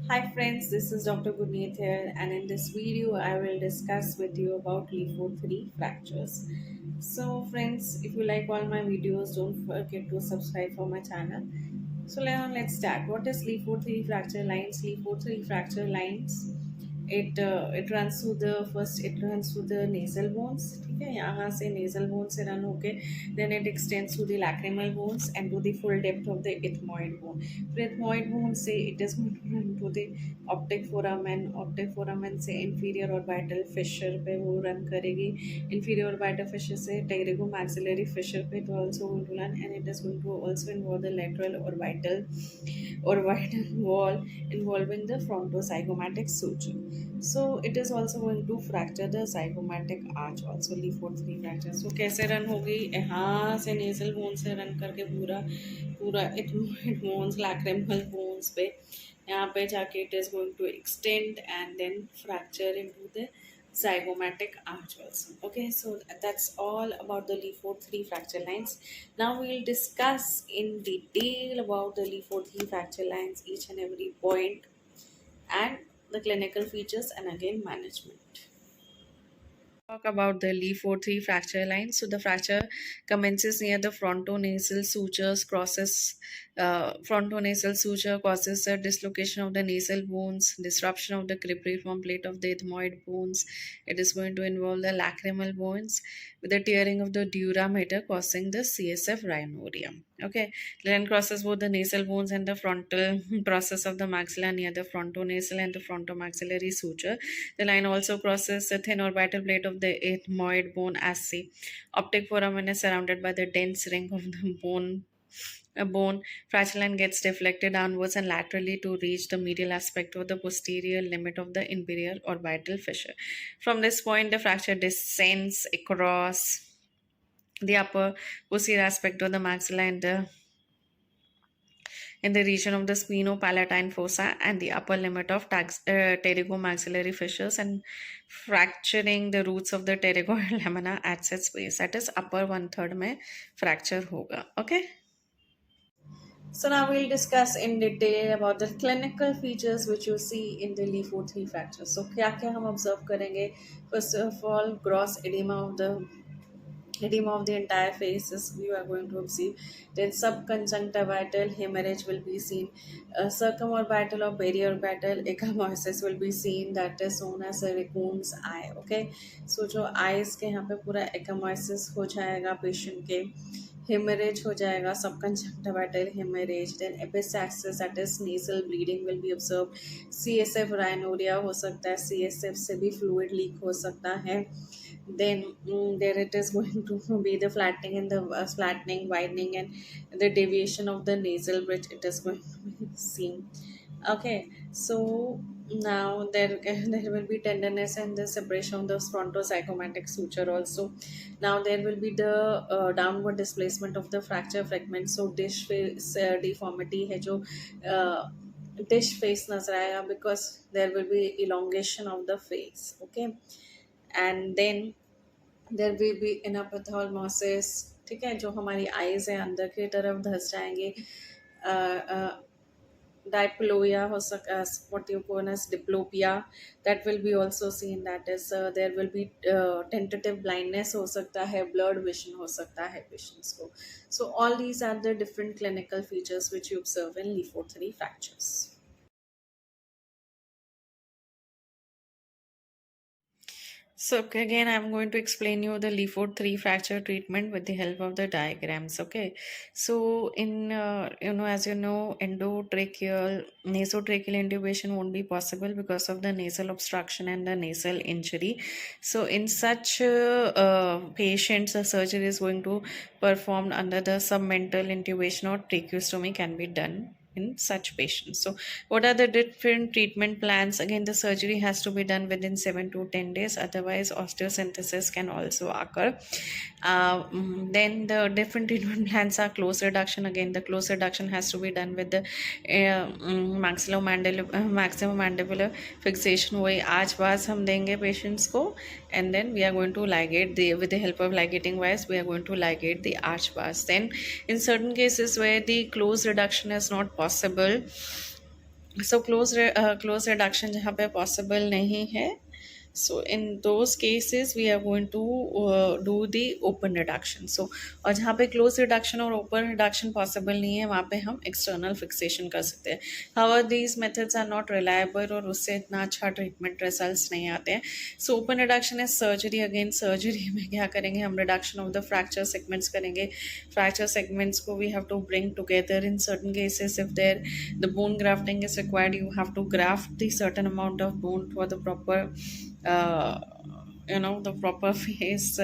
Hi friends, this is Dr. Gurneet here, and in this video I will discuss with you about LIFO3 fractures. So friends, if you like all my videos, don't forget to subscribe for my channel. So now let's start. What is LIFO3 fracture lines? LIFO3 fracture lines, it runs through the first, it runs through the nasal bones. ठीक है, यहाँ से nasal bones से run होके then it extends to the lacrimal bones and to the full depth of the ethmoid bone. फिर ethmoid bone से it is going to run to the optic foramen. optic foramen से inferior orbital fissure पे वो run करेगी. inferior orbital fissure से pterygomaxillary fissure पे it also going to run, and it is going to also involve the lateral orbital wall involving the frontozygomatic suture. So it is also going to fracture the zygomatic arch also. LIFO3 fracture. So कैसे run होगी? यहाँ से nasal bone से run करके पूरा पूरा ethmoid bones, lacrimal bones पे यहाँ पे जाके it is going to extend and then fracture into the zygomatic arch also. Okay, so that's all about the LIFO3 fracture lines. Now we'll discuss in detail about the LIFO3 fracture lines, each and every point, and the clinical features, and again management. Talk about the LIFO3 fracture line. So the fracture commences near the frontonasal sutures, crosses frontonasal suture, causes the dislocation of the nasal bones, disruption of the cribriform plate of the ethmoid bones. It is going to involve the lacrimal bones with the tearing of the dura mater, causing the CSF rhinorrhea. Okay, then crosses both the nasal bones and the frontal process of the maxilla near the frontonasal and the frontomaxillary suture. The line also crosses the thin orbital plate of the ethmoid bone as C. Optic foramen is surrounded by the dense ring of the bone. Fracture line gets deflected downwards and laterally to reach the medial aspect of the posterior limit of the inferior orbital fissure. From this point, the fracture descends across the upper posterior aspect of the maxilla and in the region of the sphenopalatine fossa and the upper limit of pterygomaxillary fissures, and fracturing the roots of the pterygoid lamina at its base. That is upper one third में fracture होगा. Okay. So now we'll discuss in detail about the clinical features which you see in the LIFO3 fracture. So क्या क्या हम observe करेंगे? First of all, gross edema of the entire face is you are going to observe. Then subconjunctival hemorrhage will be seen. Circumorbital or periorbital ecchymosis will be seen, that is known as a raccoon's eye. Okay, so जो eyes के यहाँ पे पूरा ecchymosis हो जाएगा patient के, hemorrhage हो जाएगा, subconjunctival hemorrhage, then epistaxis, that is nasal bleeding will be observed. CSF rhinorrhea हो सकता है, CSF से भी fluid leak हो सकता है. Then there it is going to be the flattening and the flattening, widening, and the deviation of the nasal bridge, it is going to be seen. Okay, so now there will be tenderness and the separation of the frontozygomatic suture also. Now there will be the downward displacement of the fracture fragment. So dish face deformity है जो dish face नजर आएगा, because there will be elongation of the face. Okay, and then there will be enophthalmosis. ठीक है, जो हमारी eyes है अंदर की तरफ धस जाएंगे. डायप्लोया हो सका, what you call as diplopia, that will be also seen. That is there will be tentative blindness हो सकता है, blurred vision हो सकता है patients को. So all these are the different clinical features which you observe in LIFO3 fractures. So again, I'm going to explain you the LIFO3 fracture treatment with the help of the diagrams. Okay. So in as you know, endotracheal, nasotracheal intubation won't be possible because of the nasal obstruction and the nasal injury. So in such patients, the surgery is going to performed under the submental intubation or tracheostomy can be done in such patients. So what are the different treatment plans? Again, the surgery has to be done within 7 to 10 days, otherwise osteosynthesis can also occur. Then the different treatment plans are close reduction. Again, the close reduction has to be done with the maxillomandibular fixation. वही आज बाज हम देंगे patients को, and then we are going to ligate with the help of ligating wires, we are going to ligate the arch bars. Then in certain cases where the close reduction is not possible, so close reduction जहाँ पे possible नहीं है, so in those cases we are going to do the open reduction. So और जहाँ पे close reduction और open reduction possible नहीं है, वहाँ पे हम external fixation कर सकते हैं. However these methods are not reliable और उससे इतना अच्छा treatment results नहीं आते हैं. So open reduction is surgery. Again surgery में क्या करेंगे हम, reduction of the fracture segments करेंगे. Fracture segments को we have to bring together. In certain cases if there the bone grafting is required, you have to graft the certain amount of bone for the proper the proper face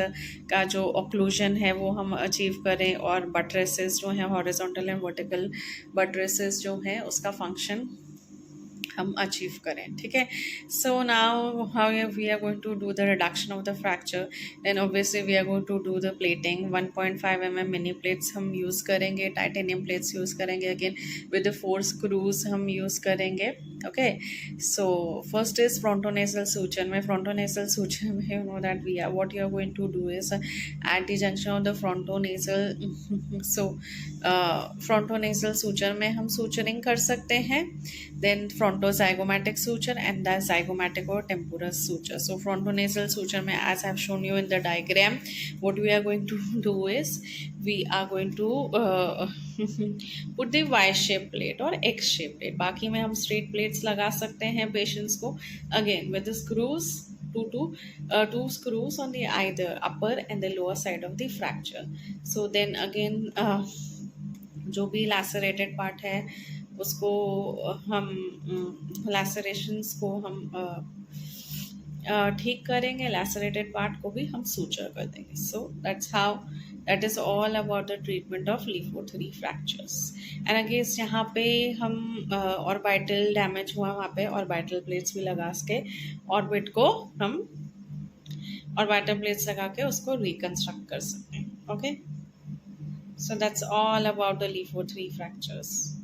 का जो occlusion है वो हम achieve करें, और बटरेसेस जो हैं horizontal and vertical बटरेसेस जो हैं उसका फंक्शन हम अचीव करें. ठीक है. So now how we are going to do the reduction of the fracture, then obviously we are going to do the plating. 1.5 mm mini plates हम यूज़ करेंगे, titanium plates use करेंगे. Again with the 4 screws हम use करेंगे. Okay. So first is frontonasal suture. में frontonasal suture में you know that we are what you are going to do is at the junction of the frontonasal. So frontonasal suture में हम suturing कर सकते हैं. Then frontozygomatic suture and the zygomatic or temporous suture. So frontonasal suture mein, as I have shown you in the diagram, what we are going to do is we are going to put the Y-shaped plate or X-shaped plate. बाकी में हम straight plates लगा सकते हैं patients को, again with the screws, two screws on the either upper and the lower side of the fracture. So then again जो भी lacerated part है उसको हम लैसरेशंस को हम ठीक करेंगे, लैसरेटेड पार्ट को भी हम सूचर कर देंगे. So that is all about the treatment of लीफो3 फ्रैक्चर्स. एंड अगेन यहाँ पे हम ऑर्बिटल डैमेज हुआ वहाँ पे ऑर्बिटल प्लेट्स भी लगा के ऑर्बिट को हम ऑर्बिटल प्लेट्स लगा के उसको रिकन्स्ट्रक्ट कर सकते हैं. Okay. So that's all about the लीफो3 फ्रैक्चर्स.